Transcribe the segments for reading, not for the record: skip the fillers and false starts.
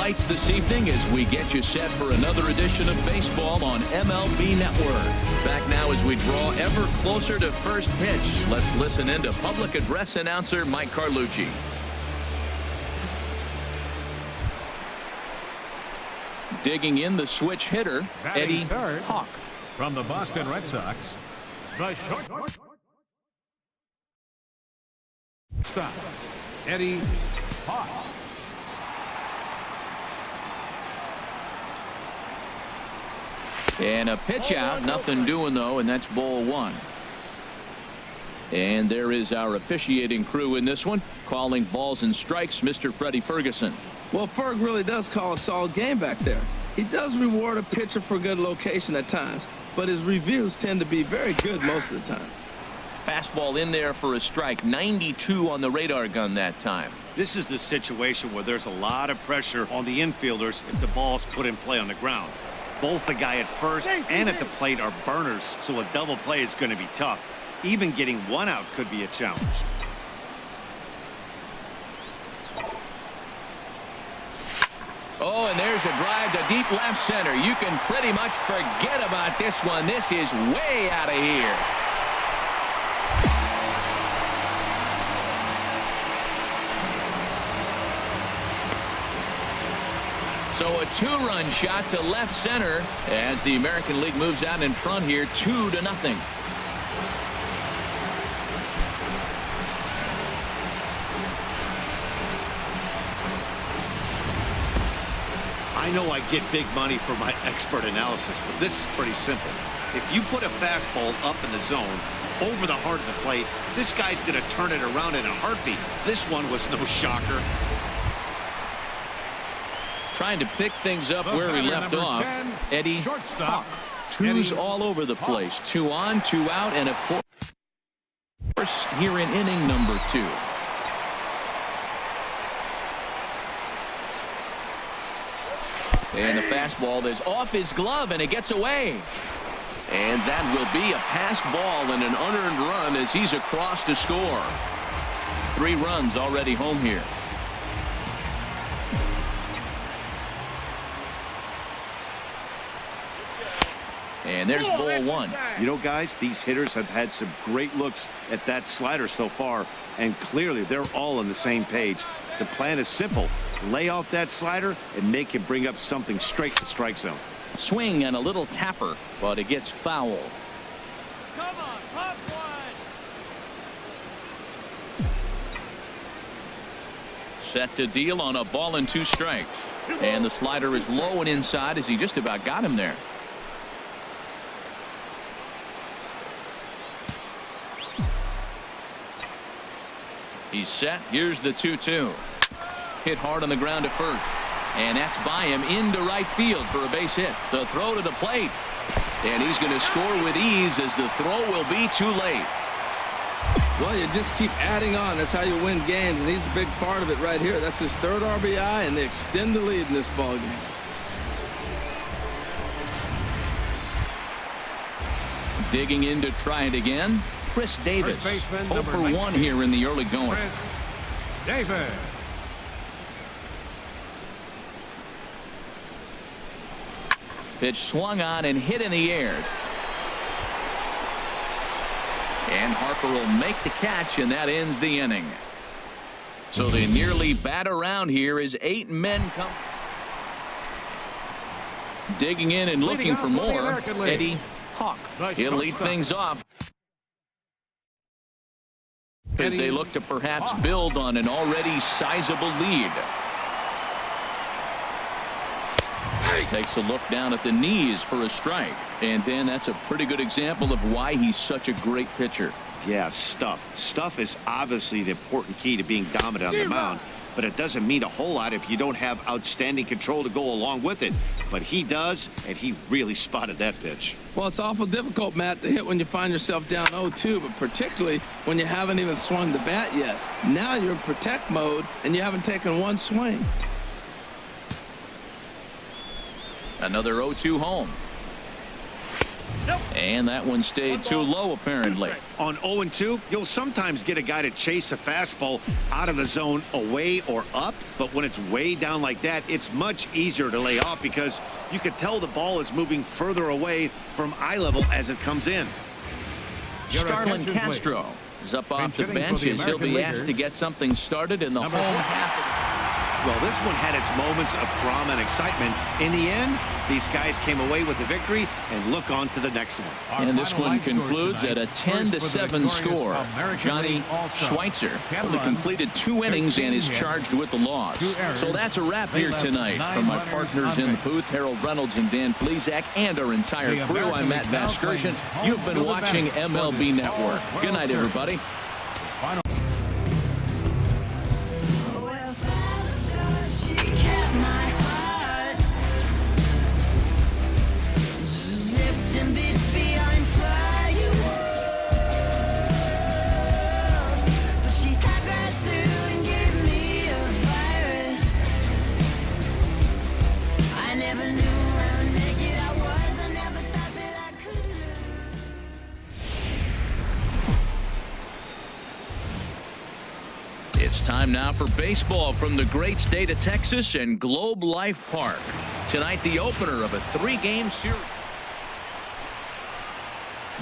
fights this evening as we get you set for another edition of baseball on MLB Network. Back now as we draw ever closer to first pitch. Let's listen in to public address announcer Mike Carlucci. Digging in the switch hitter, Eddie Hawk. From the Boston Red Sox, the short stop, Eddie Hawk. And a pitch out, nothing doing though, and that's ball one. And there is our officiating crew in this one, calling balls and strikes, Mr. Freddie Ferguson. Well, Ferg really does call a solid game back there. He does reward a pitcher for good location at times, but his reviews tend to be very good most of the time. Fastball in there for a strike, 92 on the radar gun that time. This is the situation where there's a lot of pressure on the infielders if the ball's put in play on the ground. Both the guy at first and at the plate are burners, so a double play is going to be tough. Even getting one out could be a challenge. Oh, and there's a drive to deep left center. You can pretty much forget about this one. This is way out of here. So a two-run shot to left center as the American League moves out in front here, 2-0. I know I get big money for my expert analysis, but this is pretty simple. If you put a fastball up in the zone, over the heart of the plate, this guy's going to turn it around in a heartbeat. This one was no shocker. Trying to pick things up where we left off. 10, Eddie Hawk. Twos all over the place. 2 on, 2 out, and of course here in inning number 2. And the fastball is off his glove, and it gets away. And that will be a passed ball and an unearned run as he's across to score. 3 runs already home here. And there's ball 1. You know, guys, these hitters have had some great looks at that slider so far, and clearly they're all on the same page. The plan is simple. Lay off that slider and make him bring up something straight to the strike zone. Swing and a little tapper, but it gets foul. Come on, pop one. Set to deal on a ball and 2 strikes. And the slider is low and inside as he just about got him there. He's set. Here's the 2-2. Hit hard on the ground to first. And that's by him into right field for a base hit. The throw to the plate. And he's going to score with ease as the throw will be too late. Well, you just keep adding on. That's how you win games, and he's a big part of it right here. That's his 3rd RBI, and they extend the lead in this ball game. Digging in to try it again. Chris Davis, 0 for 1 here in the early going. Chris Davis. Pitch swung on and hit in the air. And Harper will make the catch, and that ends the inning. So they nearly bat around here as 8 men come. Digging in and looking for more, Eddie Hawk. He'll lead things off as they look to perhaps build on an already sizable lead. Takes a look down at the knees for a strike. And then that's a pretty good example of why he's such a great pitcher. Yeah, stuff. Stuff is obviously the important key to being dominant on the mound, but it doesn't mean a whole lot if you don't have outstanding control to go along with it. But he does, and he really spotted that pitch. Well, it's awful difficult, Matt, to hit when you find yourself down 0-2, but particularly when you haven't even swung the bat yet. Now you're in protect mode, and you haven't taken one swing. Another 0-2 home. And that one stayed too low, apparently. On 0-2, you'll sometimes get a guy to chase a fastball out of the zone away or up, but when it's way down like that, it's much easier to lay off because you can tell the ball is moving further away from eye level as it comes in. Starlin Castro is up off the bench as he'll be asked to get something started in the home half. Well, this one had its moments of drama and excitement. In the end, these guys came away with the victory and look on to the next one. And this one concludes at a 10-7 score. Johnny Schweitzer only completed 2 innings and is charged with the loss. So that's a wrap here tonight. From my partners in the booth, Harold Reynolds and Dan Plezak, and our entire crew, I'm Matt Vasgersian. You've been watching MLB Network. Good night, everybody. It's time now for baseball from the great state of Texas and Globe Life Park. Tonight, the opener of a 3-game series.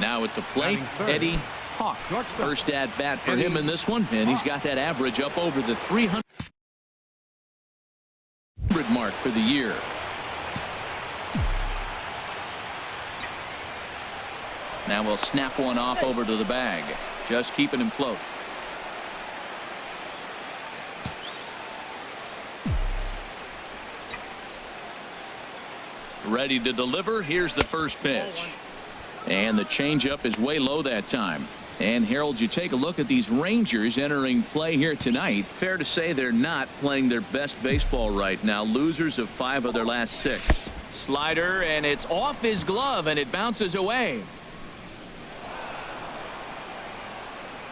Now at the plate, Eddie Hawk. First at bat for him in this one, and he's got that average up over the 300 mark for the year. Now we'll snap one off over to the bag. Just keeping him close. Ready to deliver. Here's the first pitch. And the changeup is way low that time. And Harold, you take a look at these Rangers entering play here tonight. Fair to say they're not playing their best baseball right now. Losers of 5 of their last 6. Slider, and it's off his glove, and it bounces away.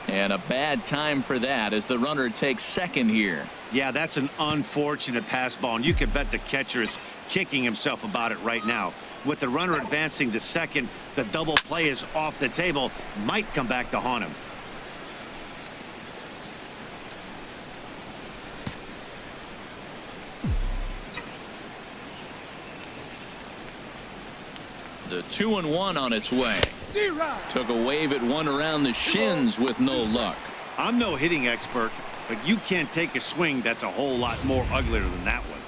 And a bad time for that as the runner takes second here. Yeah, that's an unfortunate pass ball, and you can bet the catcher is kicking himself about it right now. With the runner advancing to second, the double play is off the table. Might come back to haunt him. The 2-1 on its way. Took a wave at one around the shins with no luck. I'm no hitting expert, but you can't take a swing that's a whole lot more uglier than that one.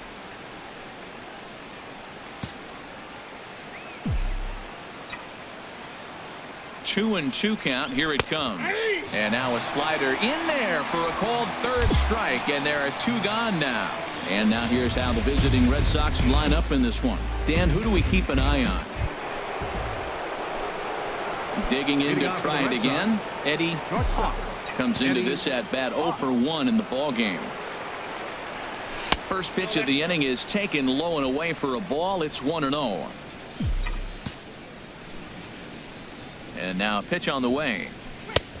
Two and 2 count. Here it comes. And now a slider in there for a called third strike, and there are 2 gone now. And now here's how the visiting Red Sox line up in this one. Dan, who do we keep an eye on? Digging in to try it again. Eddie Hawk comes into this at bat 0 for 1 in the ball game. First pitch of the inning is taken low and away for a ball. It's 1-0. And now a pitch on the way.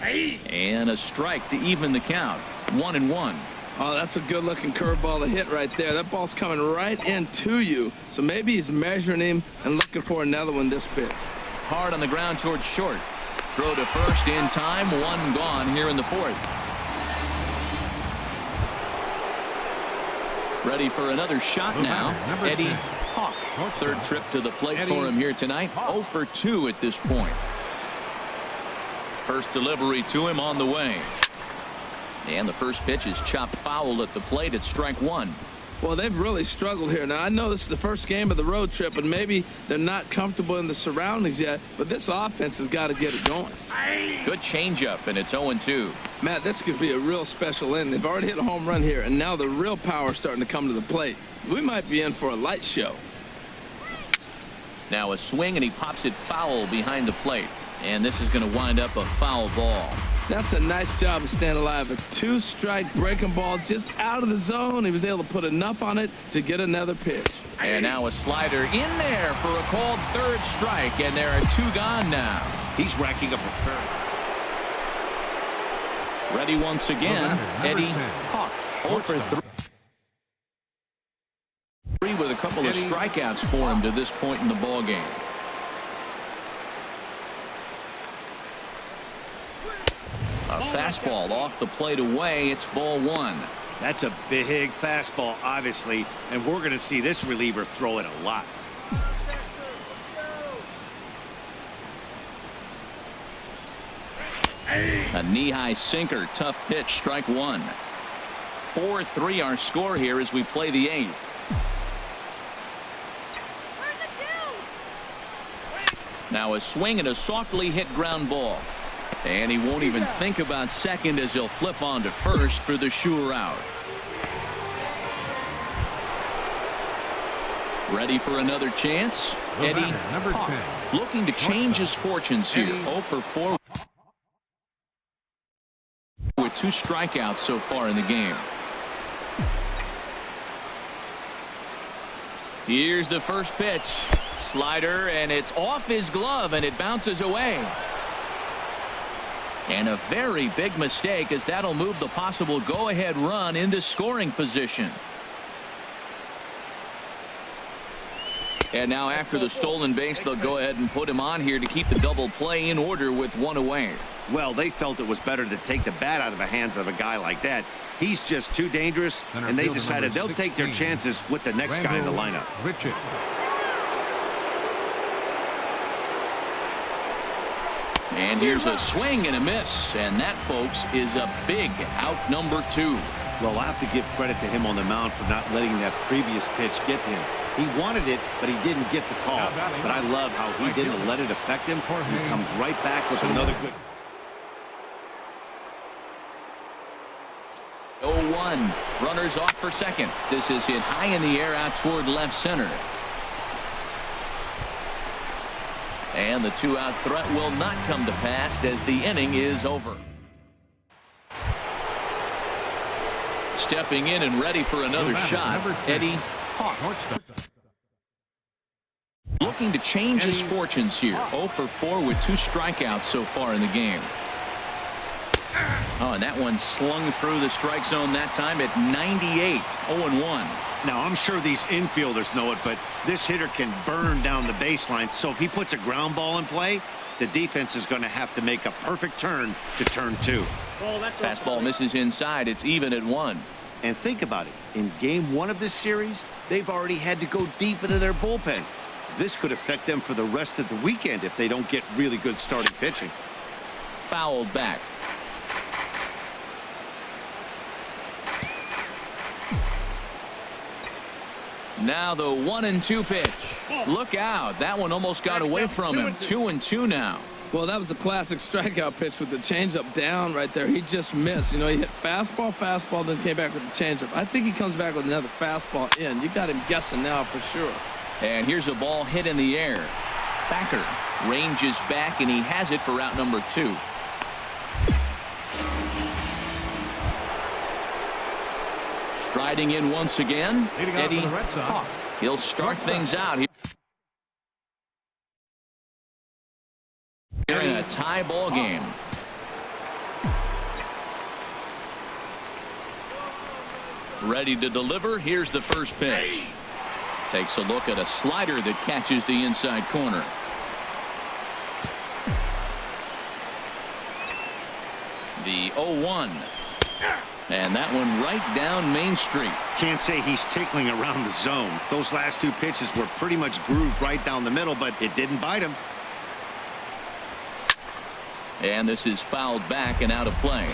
And a strike to even the count. 1-1. Oh, that's a good-looking curveball to hit right there. That ball's coming right into you. So maybe he's measuring him and looking for another one this pitch. Hard on the ground towards short. Throw to first in time. 1 gone here in the 4th. Ready for another shot now. Eddie Hawk. Third trip to the plate for him here tonight. 0 for 2 at this point. First delivery to him on the way. And the first pitch is chopped foul at the plate. It's strike 1. Well, they've really struggled here. Now, I know this is the first game of the road trip, and maybe they're not comfortable in the surroundings yet, but this offense has got to get it going. Good changeup, and it's 0-2. Matt, this could be a real special inning. They've already hit a home run here, and now the real power is starting to come to the plate. We might be in for a light show. Now a swing, and he pops it foul behind the plate. And this is going to wind up a foul ball. That's a nice job of staying alive. A 2-strike breaking ball just out of the zone. He was able to put enough on it to get another pitch. And now a slider in there for a called third strike. And there are 2 gone now. He's racking up a third. Ready once again. Eddie Hawk. 0 for 3 with a couple of strikeouts for him to this point in the ball game. fastball off the plate away. It's ball one. That's a big fastball, obviously, and we're going to see this reliever throw it a lot. A knee-high sinker, tough pitch, strike one. 4-3 our score here as we play the eighth. Now a swing and a softly hit ground ball. And he won't even think about second as he'll flip on to first for the sure out. Ready for another chance? The Eddie batter, number Hawk, 10. looking to change his fortunes here. Eddie. 0 for 4 with 2 strikeouts so far in the game. Here's the first pitch. Slider, and it's off his glove, and it bounces away. And a very big mistake, as that'll move the possible go-ahead run into scoring position. And now after the stolen base, they'll go ahead and put him on here to keep the double play in order with 1 away. Well, they felt it was better to take the bat out of the hands of a guy like that. He's just too dangerous, and they decided they'll take their chances with the next guy in the lineup. Richard. And here's a swing and a miss, and that, folks, is a big out number 2. Well, I have to give credit to him on the mound for not letting that previous pitch get to him. He wanted it, but he didn't get the call. But I love how he didn't let it affect him. He comes right back with another good. 0-1. Runners off for second. This is hit high in the air out toward left center. And the 2-out threat will not come to pass as the inning is over. Stepping in and ready for another shot, Eddie Hawk. Looking to change his fortunes here. 0 for 4 with 2 strikeouts so far in the game. Oh, and that one slung through the strike zone that time at 98. 0-1. Now, I'm sure these infielders know it, but this hitter can burn down the baseline. So if he puts a ground ball in play, the defense is going to have to make a perfect turn to turn 2. Fastball misses inside. It's even at 1. And think about it. In game 1 of this series, they've already had to go deep into their bullpen. This could affect them for the rest of the weekend if they don't get really good starting pitching. Fouled back. Now the 1-2 pitch. Look out. That one almost got away from him. 2-2 now. Well, that was a classic strikeout pitch with the changeup down right there. He just missed. You know, he hit fastball, then came back with the changeup. I think he comes back with another fastball in. You got him guessing now for sure. And here's a ball hit in the air. Thacker ranges back, and he has it for out number 2. Striding in once again, Eddie Hawk. He'll start things out here in a tie ball game. Ready to deliver. Here's the first pitch. Takes a look at a slider that catches the inside corner. The 0-1. And that one right down Main Street. Can't say he's tickling around the zone. Those last 2 pitches were pretty much grooved right down the middle, but it didn't bite him. And this is fouled back and out of play.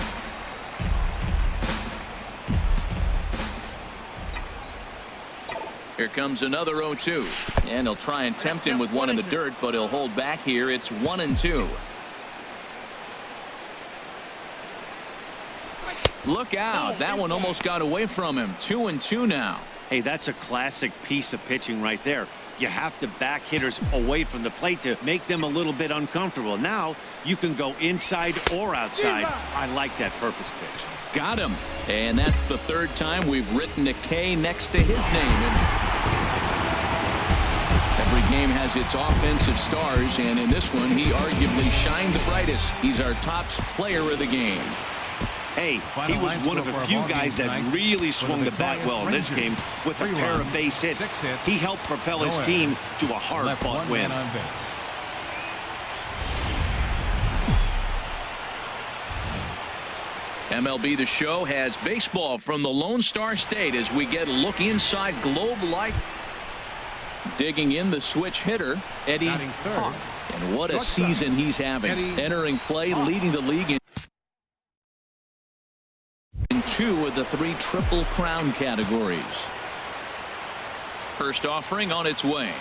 Here comes another 0-2. And he'll try and tempt him with one in the dirt, but he'll hold back here. It's 1-2. Look out. That one almost got away from him. 2-2 now. Hey, that's a classic piece of pitching right there. You have to back hitters away from the plate to make them a little bit uncomfortable. Now you can go inside or outside. I like that purpose pitch. Got him. And that's the 3rd time we've written a K next to his name. Every game has its offensive stars, and in this one, he arguably shined the brightest. He's our top player of the game. Hey, he was one of a few guys that really swung the bat well in this game with a pair of base hits. He helped propel his team to a hard-fought win. MLB The Show has baseball from the Lone Star State as we get a look inside Globe Life. Digging in the switch hitter, Eddie Hawk. And what a season he's having. Entering play, leading the league in 2 of the 3 Triple Crown categories. First offering on its way.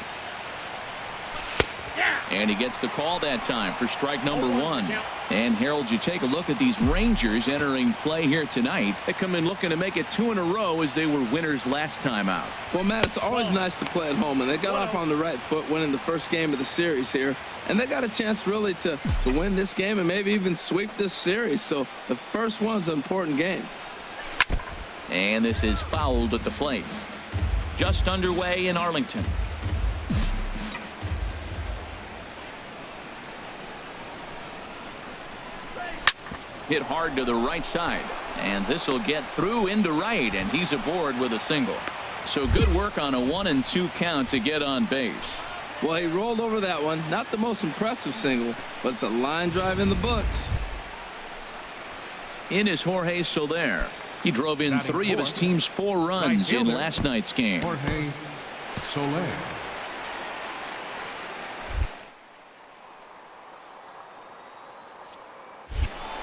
And he gets the call that time for strike number 1. And Harold, you take a look at these Rangers entering play here tonight. They come in looking to make it 2 in a row as they were winners last time out. Well, Matt, it's always nice to play at home, and they got off on the right foot winning the first game of the series here. And they got a chance really to win this game and maybe even sweep this series. So the first one's an important game. And this is fouled at the plate. Just underway in Arlington. Hit hard to the right side, and this will get through into right, and he's aboard with a single. So good work on a 1-2 count to get on base. Well, he rolled over that one. Not the most impressive single, but it's a line drive in the books. In is Jorge Soler. He drove in 3 of his team's 4 runs in last night's game. Jorge Soler.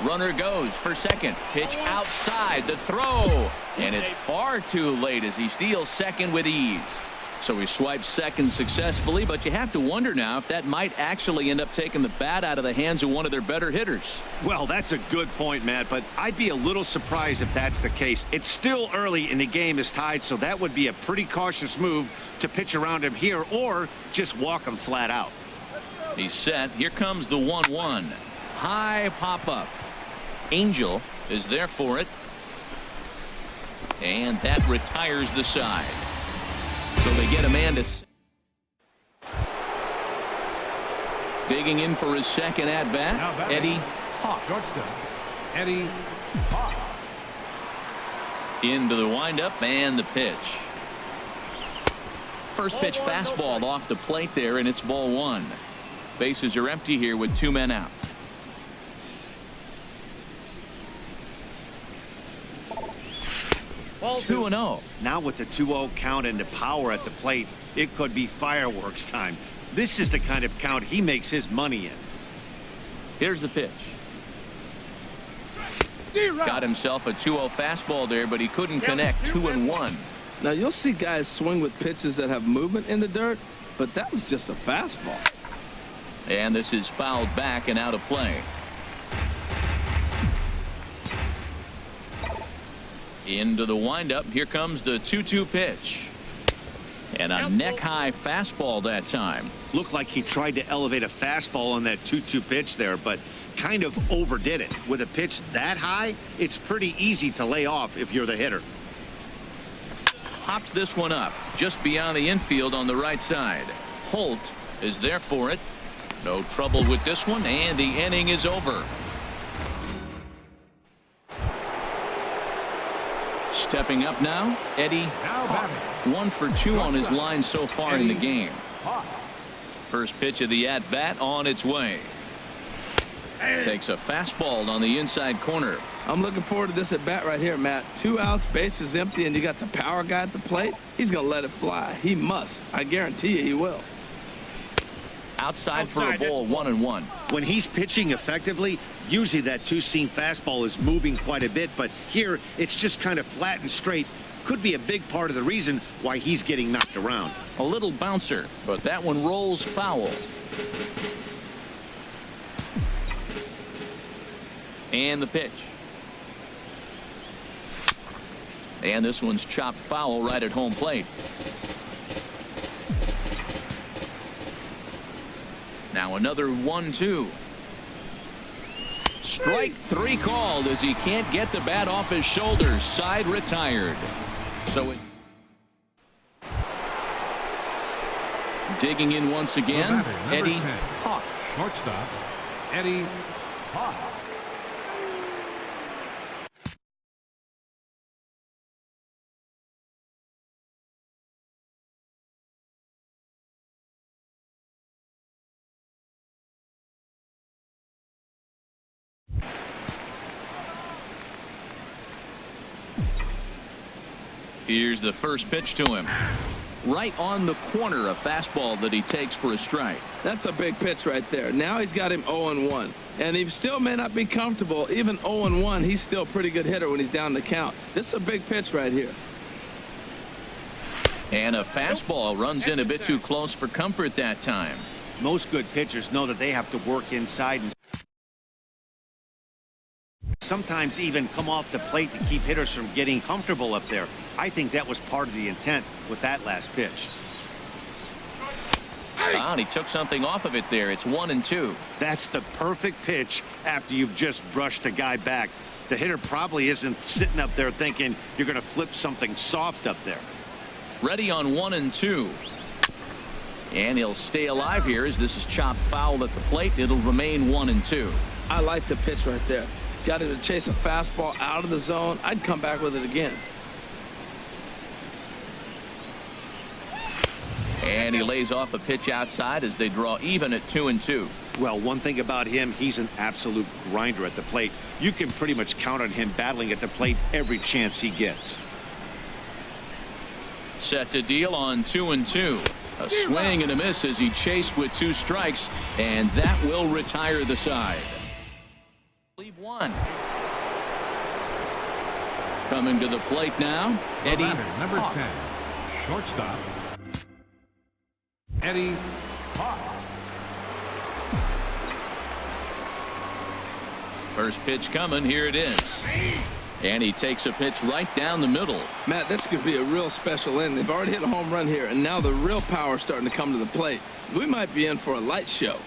Runner goes for second. Pitch outside the throw. And it's far too late as he steals second with ease. So he swipes second successfully, but you have to wonder now if that might actually end up taking the bat out of the hands of one of their better hitters. Well, that's a good point, Matt, but I'd be a little surprised if that's the case. It's still early and the game is tied, so that would be a pretty cautious move to pitch around him here or just walk him flat out. He's set. Here comes the 1-1. High pop-up. Angel is there for it. And that retires the side. So they get a man to. Digging in for his second at-bat, Eddie Hawk. Shortstop, Eddie Hawk. Into the windup and the pitch. First pitch fastball off the plate there, and it's ball 1. Bases are empty here with 2 men out. 2-0. Now with the 2-0 count and the power at the plate, it could be fireworks time. This is the kind of count he makes his money in. Here's the pitch. Got himself a 2-0 fastball there, but he couldn't connect. 2-1. Now you'll see guys swing with pitches that have movement in the dirt, but that was just a fastball. And this is fouled back and out of play. Into the windup. Here comes the 2-2 pitch. And a neck-high fastball that time. Looked like he tried to elevate a fastball on that 2-2 pitch there, but kind of overdid it. With a pitch that high, it's pretty easy to lay off if you're the hitter. Hops this one up just beyond the infield on the right side. Holt is there for it. No trouble with this one, and the inning is over. Stepping up now, Eddie Hawk. 1 for 2 on his line so far in the game. First pitch of the at-bat on its way. Takes a fastball on the inside corner. I'm looking forward to this at-bat right here, Matt. 2 outs, bases empty, and you got the power guy at the plate. He's going to let it fly. He must. I guarantee you he will. Outside for a ball, 1-1. When he's pitching effectively, usually that 2-seam fastball is moving quite a bit, but here it's just kind of flat and straight. Could be a big part of the reason why he's getting knocked around. A little bouncer, but that one rolls foul. And the pitch. And this one's chopped foul right at home plate. Now another 1-2. Strike 3 called as he can't get the bat off his shoulders. Side retired. So it. Digging in once again, Eddie Hawk. Shortstop, Eddie Hawk. Here's the first pitch to him. Right on the corner, a fastball that he takes for a strike. That's a big pitch right there. Now he's got him 0-1. And he still may not be comfortable. Even 0-1, he's still a pretty good hitter when he's down the count. This is a big pitch right here. And a fastball runs in a bit too close for comfort that time. Most good pitchers know that they have to work inside and sometimes even come off the plate to keep hitters from getting comfortable up there. I think that was part of the intent with that last pitch. And he took something off of it there. It's 1-2. That's the perfect pitch after you've just brushed a guy back. The hitter probably isn't sitting up there thinking you're going to flip something soft up there. Ready on 1-2. And he'll stay alive here as this is chopped foul at the plate. It'll remain 1-2. I like the pitch right there. Got him to chase a fastball out of the zone. I'd come back with it again. And he lays off a pitch outside as they draw even at 2-2. Well, one thing about him, he's an absolute grinder at the plate. You can pretty much count on him battling at the plate every chance he gets. Set to deal on 2-2. A swing and a miss as he chased with 2 strikes, and that will retire the side. Leave 1. Coming to the plate now, Eddie batter, number Hawk. 10, shortstop, Eddie Hawk. First pitch coming. Here it is. And he takes a pitch right down the middle. Matt, this could be a real special inning. They've already hit a home run here, and now the real power is starting to come to the plate. We might be in for a light show.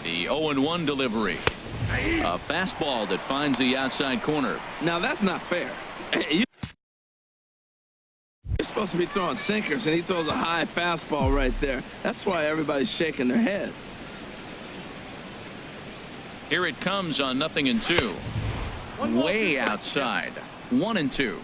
The 0-1 delivery. A fastball that finds the outside corner. Now, that's not fair. You're supposed to be throwing sinkers, and he throws a high fastball right there. That's why everybody's shaking their head. Here it comes on 0-2. Way outside. 1-2.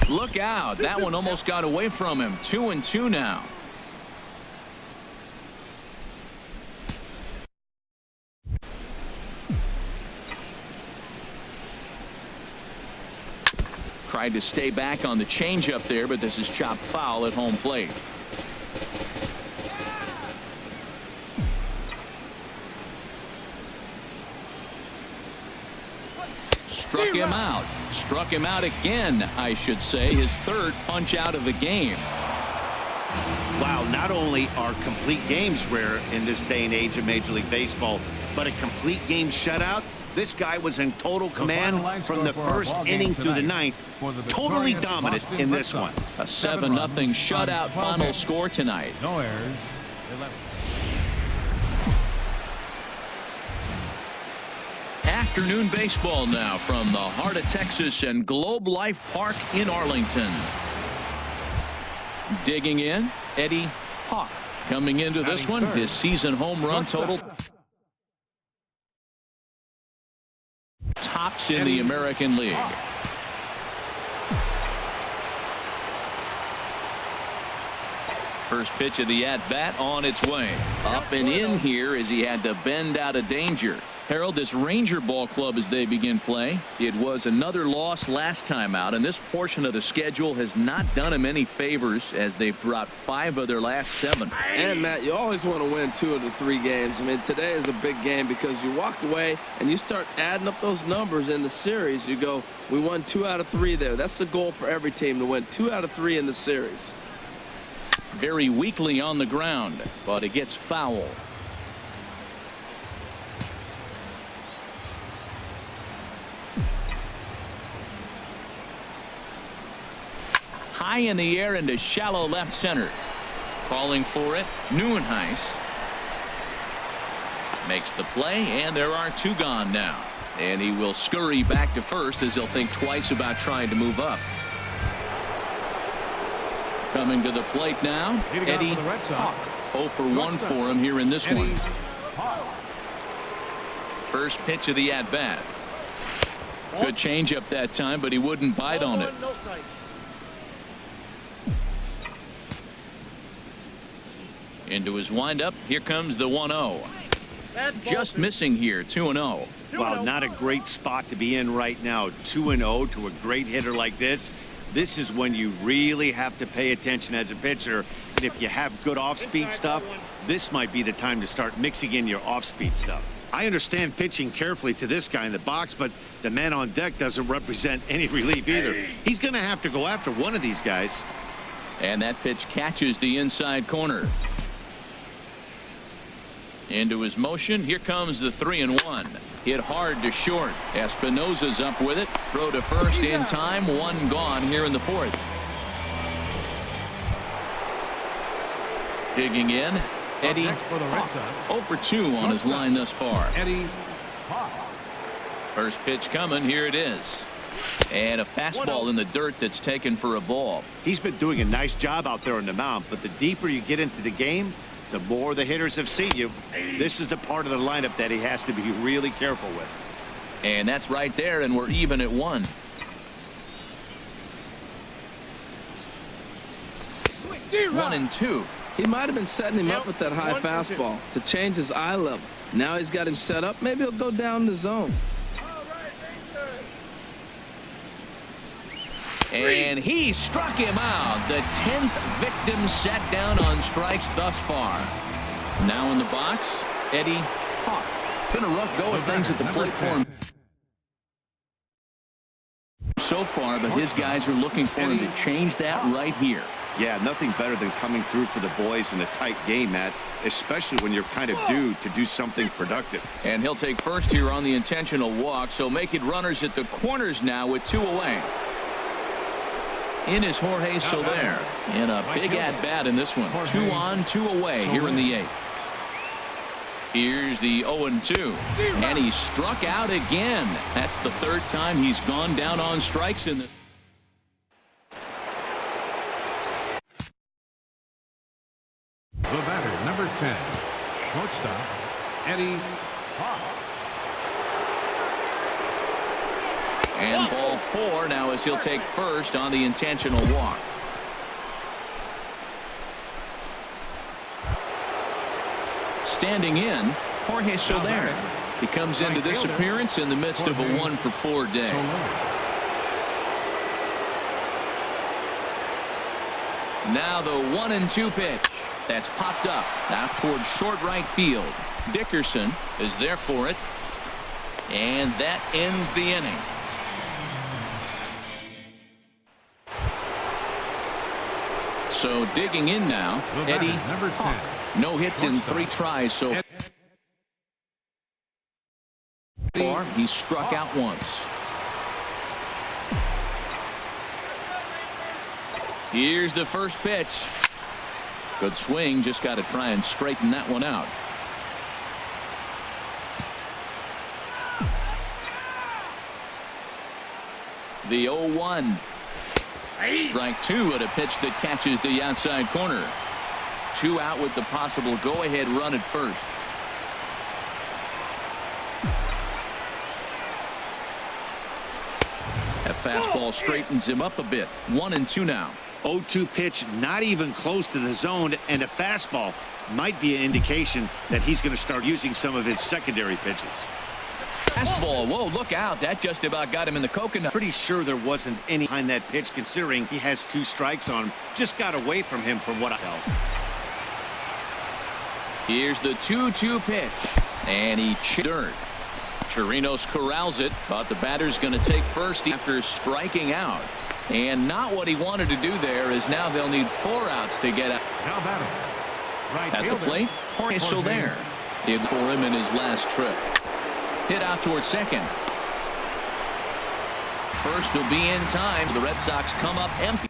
Look out. That one almost got away from him. 2-2 now. Tried to stay back on the changeup there, but this is chopped foul at home plate. Struck him out. Struck him out again, I should say. His 3rd punch out of the game. Wow, not only are complete games rare in this day and age of Major League Baseball, but a complete game shutout. This guy was in total command from the first inning through the 9th. Totally dominant in this one. A 7-0 shutout final score tonight. No errors. 11. Afternoon baseball now from the heart of Texas and Globe Life Park in Arlington. Digging in, Eddie Hawk. Coming into this one, his season home run total tops in the American League. First pitch of the at-bat on its way. Up and in here as he had to bend out of danger. Harold, this Ranger ball club as they begin play, it was another loss last time out, and this portion of the schedule has not done him any favors as they've dropped 5 of their last 7. And Matt, you always want to win 2 of the 3 games. I mean, today is a big game because you walk away and you start adding up those numbers in the series. You go, we won 2 out of 3 there. That's the goal for every team, to win 2 out of 3 in the series. Very weakly on the ground, but it gets foul. High in the air into shallow left center. Calling for it, Neuenhuis makes the play, and there are 2 gone now. And he will scurry back to first as he'll think twice about trying to move up. Coming to the plate now, Eddie Hawk. 0 for 1 for him here in this one. First pitch of the at-bat. Good changeup that time, but he wouldn't bite on it. Into his windup. Here comes the 1-0. Just missing here. 2-0. Well, not a great spot to be in right now. 2-0 to a great hitter like this. This is when you really have to pay attention as a pitcher. And if you have good off-speed stuff, this might be the time to start mixing in your off-speed stuff. I understand pitching carefully to this guy in the box, but the man on deck doesn't represent any relief either. He's going to have to go after one of these guys. And that pitch catches the inside corner. Into his motion. Here comes the 3-1. Hit hard to short. Espinosa's up with it. Throw to first in time. One gone here in the fourth. Digging in. Eddie For the Red Sox, 0 for 2 on his line thus far. Eddie Hawk. First pitch coming. Here it is. And a fastball in the dirt that's taken for a ball. He's been doing a nice job out there on the mound, but the deeper you get into the game, the more the hitters have seen you. This is the part of the lineup that he has to be really careful with. And that's right there, and we're even at 1. One and 2. He might have been setting him up with that high fastball to change his eye level. Now he's got him set up. Maybe he'll go down the zone. And he struck him out. The 10th victim set down on strikes thus far. Now in the box, Eddie Hawk. Been a rough go of things at the plate for him so far, but his guys are looking for him to change that right here. Yeah, nothing better than coming through for the boys in a tight game, Matt, especially when you're kind of due to do something productive. And he'll take first here on the intentional walk, so make it runners at the corners now with 2 away. In is Jorge Soler, and a big at-bat in this one. 2 on, 2 away here in the 8th. Here's the 0-2, and he struck out again. That's the 3rd time he's gone down on strikes in the. The batter, number 10, shortstop, Eddie Hawk. And ball 4 now as he'll take first on the intentional walk. Standing in, Jorge Soler. He comes into this appearance in the midst of a 1 for 4 day. Now the 1-2 pitch. That's popped up out towards short right field. Dickerson is there for it. And that ends the inning. So digging in now, Eddie Hawk. No hits in 3 tries so far. He struck out once. Here's the first pitch. Good swing. Just got to try and straighten that one out. The 0-1. Strike 2 at a pitch that catches the outside corner. 2 out with the possible go-ahead run at first. That fastball straightens him up a bit. 1-2 now. 0-2 pitch, not even close to the zone, and a fastball might be an indication that he's going to start using some of his secondary pitches. Fastball. Whoa, look out. That just about got him in the coconut. Pretty sure there wasn't any behind that pitch, considering he has 2 strikes on him. Just got away from him from what I tell. Here's the 2-2 pitch. And he dirt. Chirinos corrals it. Thought the batter's going to take first after striking out. And not what he wanted to do there, is now they'll need 4 outs to get out. Now batting, right At the plate, Jorge Soler. Did for him in his last trip. Hit out towards second. First will be in time. The Red Sox come up empty.